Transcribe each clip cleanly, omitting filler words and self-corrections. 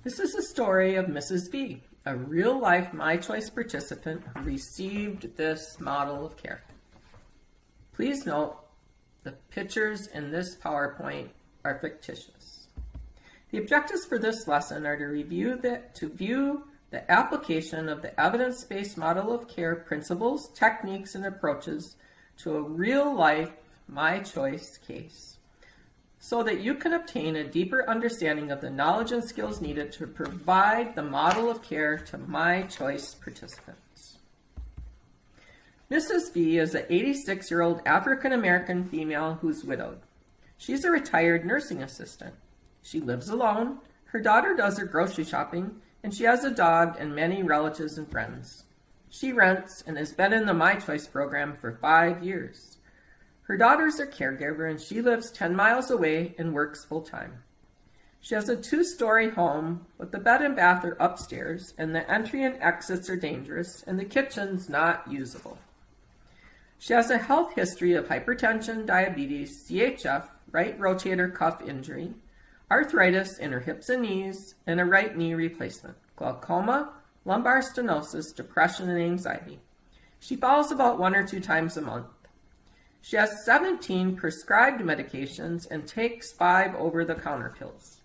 This is the story of Mrs. V, a real-life My Choice participant who received this model of care. Please note, the pictures in this PowerPoint are fictitious. The objectives for this lesson are to view the application of the evidence-based model of care principles, techniques, and approaches to a real-life My Choice case, so that you can obtain a deeper understanding of the knowledge and skills needed to provide the model of care to My Choice participants. Mrs. V is an 86-year-old African-American female who's widowed. She's a retired nursing assistant. She lives alone, her daughter does her grocery shopping, and she has a dog and many relatives and friends. She rents and has been in the My Choice program for 5 years. Her daughter's a caregiver and she lives 10 miles away and works full-time. She has a 2-story home, but the bed and bath are upstairs and the entry and exits are dangerous and the kitchen's not usable. She has a health history of hypertension, diabetes, CHF, right rotator cuff injury, arthritis in her hips and knees, and a right knee replacement, glaucoma, lumbar stenosis, depression, and anxiety. She falls about 1 or 2 times a month. She has 17 prescribed medications and takes 5 over-the-counter pills.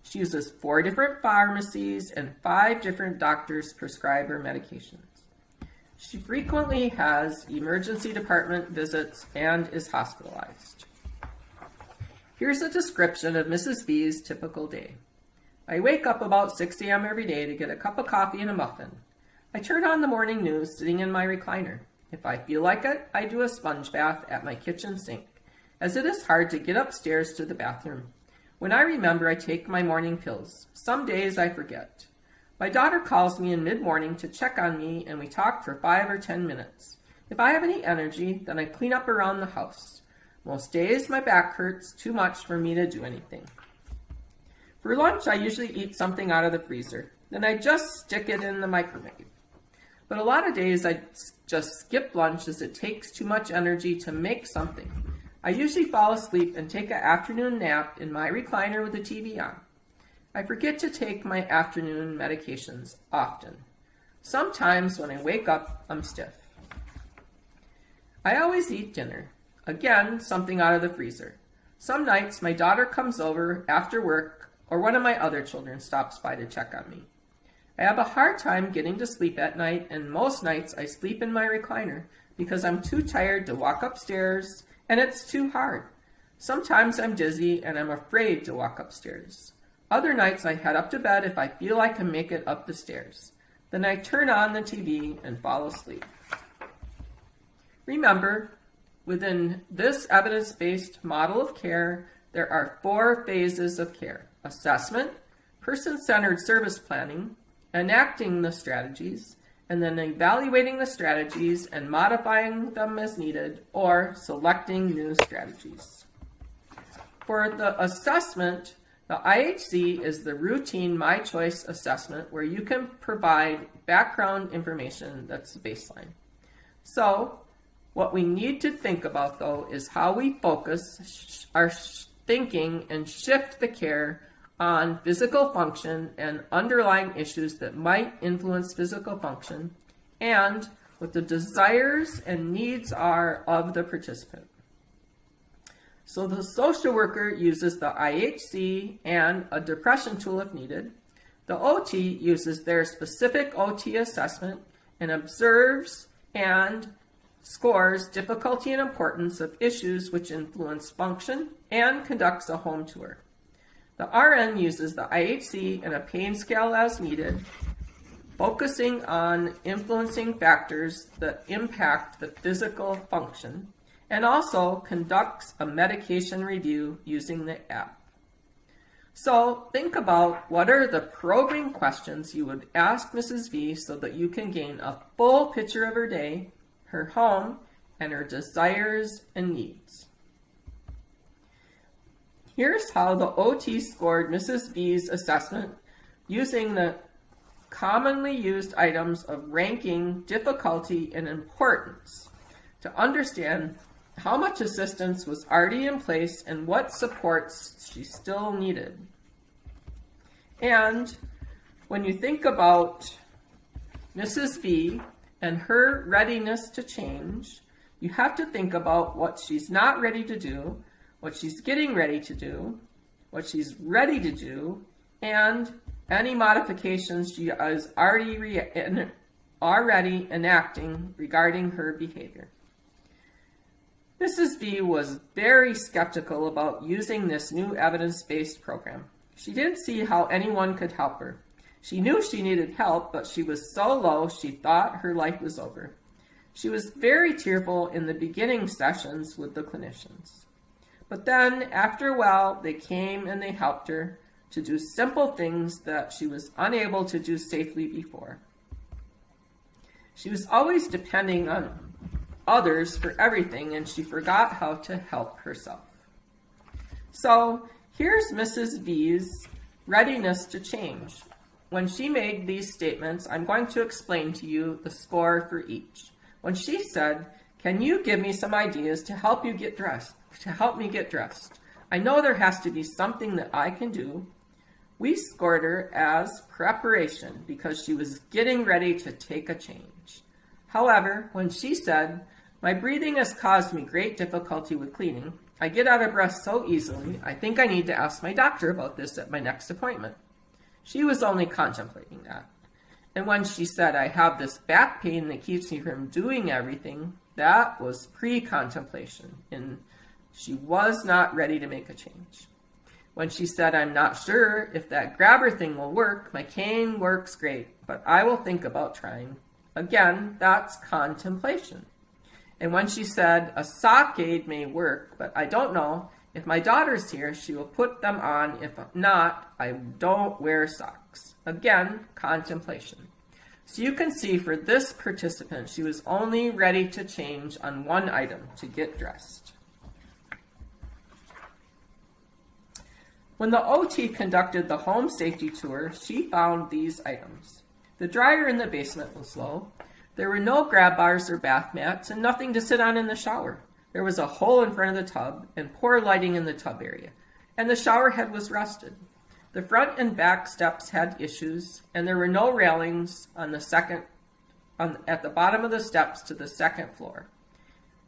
She uses 4 different pharmacies and 5 different doctors prescribe her medications. She frequently has emergency department visits and is hospitalized. Here's a description of Mrs. V's typical day. I wake up about 6 a.m. every day to get a cup of coffee and a muffin. I turn on the morning news sitting in my recliner. If I feel like it, I do a sponge bath at my kitchen sink, as it is hard to get upstairs to the bathroom. When I remember, I take my morning pills. Some days I forget. My daughter calls me in mid-morning to check on me, and we talk for 5 or 10 minutes. If I have any energy, then I clean up around the house. Most days, my back hurts too much for me to do anything. For lunch, I usually eat something out of the freezer. Then I just stick it in the microwave. But a lot of days I just skip lunch as it takes too much energy to make something. I usually fall asleep and take an afternoon nap in my recliner with the TV on. I forget to take my afternoon medications often. Sometimes when I wake up, I'm stiff. I always eat dinner. Again, something out of the freezer. Some nights my daughter comes over after work or one of my other children stops by to check on me. I have a hard time getting to sleep at night, and most nights I sleep in my recliner because I'm too tired to walk upstairs and it's too hard. Sometimes I'm dizzy and I'm afraid to walk upstairs. Other nights I head up to bed if I feel I can make it up the stairs. Then I turn on the TV and fall asleep. Remember, within this evidence-based model of care, there are 4 phases of care: assessment, person-centered service planning, enacting the strategies, and then evaluating the strategies and modifying them as needed, or selecting new strategies. For the assessment, the IHC is the routine My Choice assessment where you can provide background information that's the baseline. So, what we need to think about, though, is how we focus our thinking and shift the care on physical function and underlying issues that might influence physical function, and what the desires and needs are of the participant. So the social worker uses the IHC and a depression tool if needed. The OT uses their specific OT assessment and observes and scores difficulty and importance of issues which influence function and conducts a home tour. The RN uses the IHC and a pain scale as needed, focusing on influencing factors that impact the physical function, and also conducts a medication review using the app. So think about what are the probing questions you would ask Mrs. V so that you can gain a full picture of her day, her home, and her desires and needs. Here's how the OT scored Mrs. V's assessment using the commonly used items of ranking, difficulty, and importance to understand how much assistance was already in place and what supports she still needed. And When you think about Mrs. V and her readiness to change, you have to think about what she's not ready to do, what she's getting ready to do, what she's ready to do, and any modifications she is already enacting regarding her behavior. Mrs. V was very skeptical about using this new evidence-based program. She didn't see how anyone could help her. She knew she needed help, but she was so low she thought her life was over. She was very tearful in the beginning sessions with the clinicians. But then, after a while, they came and they helped her to do simple things that she was unable to do safely before. She was always depending on others for everything, and she forgot how to help herself. So, here's Mrs. V's readiness to change. When she made these statements, I'm going to explain to you the score for each. When she said, "Can you give me some ideas to help me get dressed? I know there has to be something that I can do." We scored her as preparation because she was getting ready to take a change. However, when she said, "My breathing has caused me great difficulty with cleaning. I get out of breath so easily, I think I need to ask my doctor about this at my next appointment," she was only contemplating that. And when she said, "I have this back pain that keeps me from doing everything," that was pre-contemplation, and she was not ready to make a change. When she said, "I'm not sure if that grabber thing will work. My cane works great, but I will think about trying." Again, that's contemplation. And when she said, "A sock aid may work, but I don't know. If my daughter's here, she will put them on. If not, I don't wear socks." Again, contemplation. So you can see for this participant, she was only ready to change on one item, to get dressed. When the OT conducted the home safety tour, she found these items. The dryer in the basement was low. There were no grab bars or bath mats and nothing to sit on in the shower. There was a hole in front of the tub and poor lighting in the tub area, and the shower head was rusted. The front and back steps had issues, and there were no railings at the bottom of the steps to the second floor.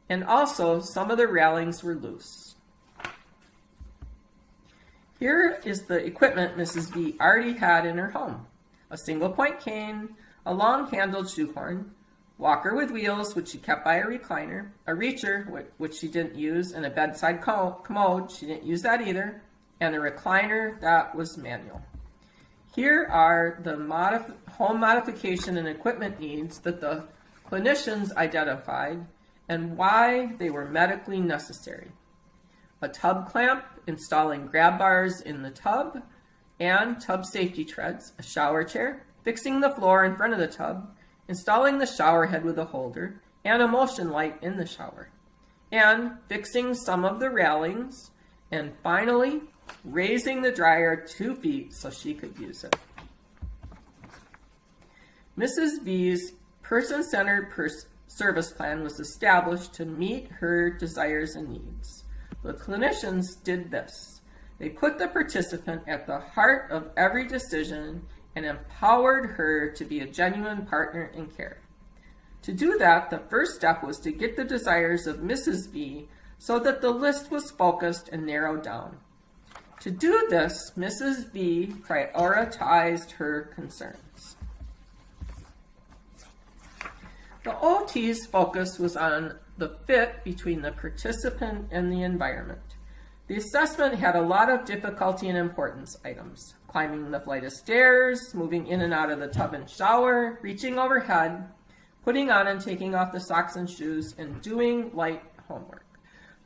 And also, some of the railings were loose. Here is the equipment Mrs. V already had in her home: a single-point cane, a long-handled shoehorn, walker with wheels, which she kept by a recliner, a reacher, which she didn't use, and a bedside commode, she didn't use that either, and a recliner that was manual. Here are the home modification and equipment needs that the clinicians identified and why they were medically necessary: a tub clamp, installing grab bars in the tub, and tub safety treads, a shower chair, fixing the floor in front of the tub, installing the shower head with a holder, and a motion light in the shower, and fixing some of the railings, and finally, raising the dryer 2 feet so she could use it. Mrs. V's person-centered service plan was established to meet her desires and needs. The clinicians did this. They put the participant at the heart of every decision and empowered her to be a genuine partner in care. To do that, the first step was to get the desires of Mrs. V so that the list was focused and narrowed down. To do this, Mrs. V prioritized her concerns. The OT's focus was on the fit between the participant and the environment. The assessment had a lot of difficulty and importance items: climbing the flight of stairs, moving in and out of the tub and shower, reaching overhead, putting on and taking off the socks and shoes, and doing light homework.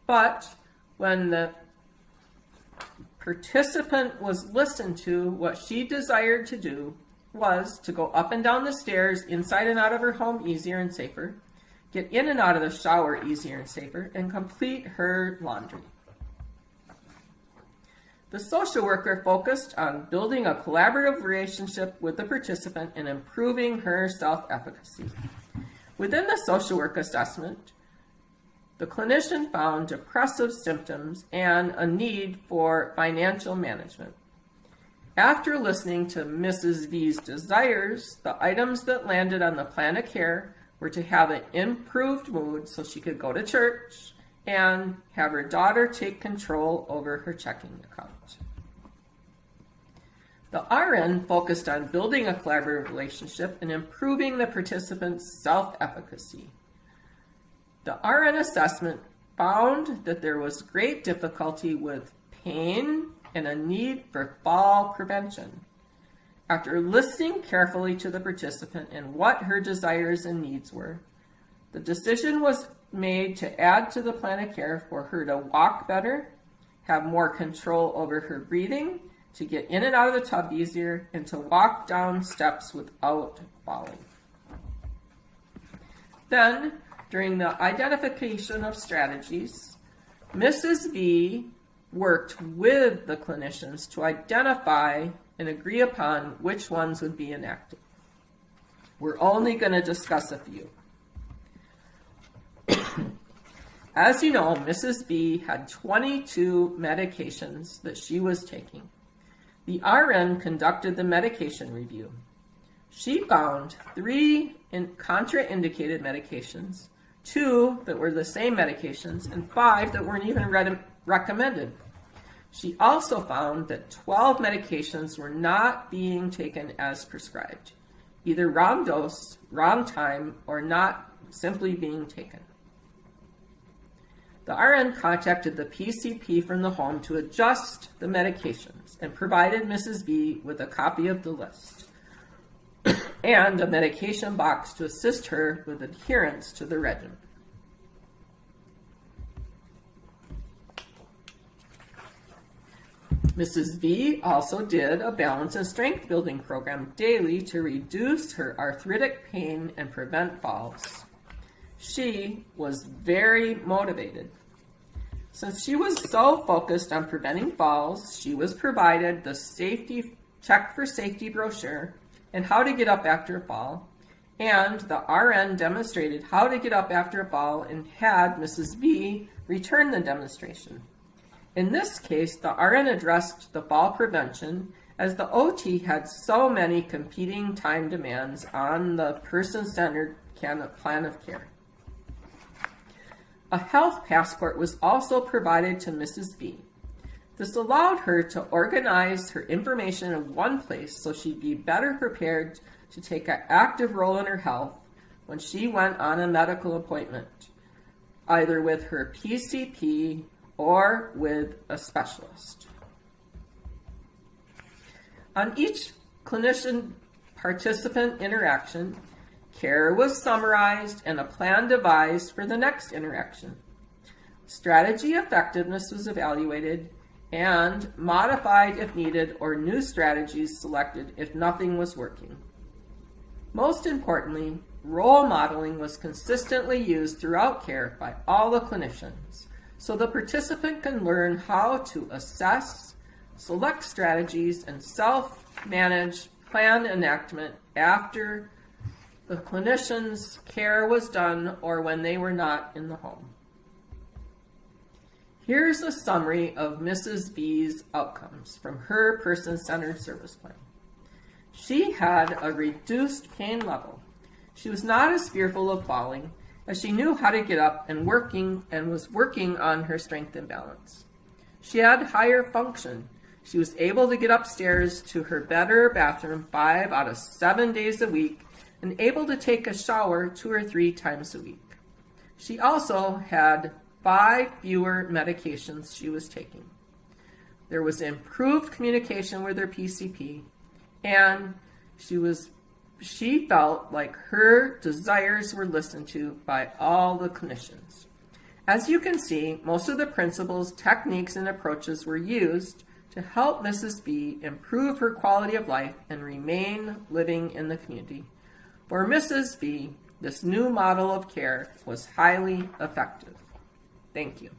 But when the participant was listened to, what she desired to do was to go up and down the stairs, inside and out of her home easier and safer, get in and out of the shower easier and safer, and complete her laundry. The social worker focused on building a collaborative relationship with the participant and improving her self-efficacy. Within the social work assessment, the clinician found depressive symptoms and a need for financial management. After listening to Mrs. V's desires, the items that landed on the plan of care were to have an improved mood so she could go to church and have her daughter take control over her checking account. The RN focused on building a collaborative relationship and improving the participants' self-efficacy. The RN assessment found that there was great difficulty with pain and a need for fall prevention. After listening carefully to the participant and what her desires and needs were, the decision was made to add to the plan of care for her to walk better, have more control over her breathing, to get in and out of the tub easier, and to walk down steps without falling. Then, during the identification of strategies, Mrs. V worked with the clinicians to identify and agree upon which ones would be enacted. We're only going to discuss a few. As you know, Mrs. V had 22 medications that she was taking. The RN conducted the medication review. She found 3 contraindicated medications, 2 that were the same medications, and 5 that weren't even recommended. She also found that 12 medications were not being taken as prescribed, either wrong dose, wrong time, or not simply being taken. The RN contacted the PCP from the home to adjust the medications and provided Mrs. V with a copy of the list and a medication box to assist her with adherence to the regimen. Mrs. V also did a balance and strength building program daily to reduce her arthritic pain and prevent falls. She was very motivated. Since she was so focused on preventing falls, she was provided the safety check for safety brochure and how to get up after a fall, and the RN demonstrated how to get up after a fall and had Mrs. V return the demonstration. In this case, the RN addressed the fall prevention as the OT had so many competing time demands on the person-centered plan of care. A health passport was also provided to Mrs. V. This allowed her to organize her information in one place so she'd be better prepared to take an active role in her health when she went on a medical appointment, either with her PCP or with a specialist. On each clinician-participant interaction, care was summarized and a plan devised for the next interaction. Strategy effectiveness was evaluated and modified if needed, or new strategies selected if nothing was working. Most importantly, role modeling was consistently used throughout care by all the clinicians, so the participant can learn how to assess, select strategies, and self-manage plan enactment after the clinician's care was done or when they were not in the home. Here's a summary of Mrs. V's outcomes from her person-centered service plan. She had a reduced pain level. She was not as fearful of falling, as she knew how to get up and was working on her strength and balance. She had higher function. She was able to get upstairs to her bed or bathroom 5 out of 7 days a week and able to take a shower 2 or 3 times a week. She also had 5 fewer medications she was taking. There was improved communication with her PCP, and she felt like her desires were listened to by all the clinicians. As you can see, most of the principles, techniques, and approaches were used to help Mrs. V improve her quality of life and remain living in the community. For Mrs. V, this new model of care was highly effective. Thank you.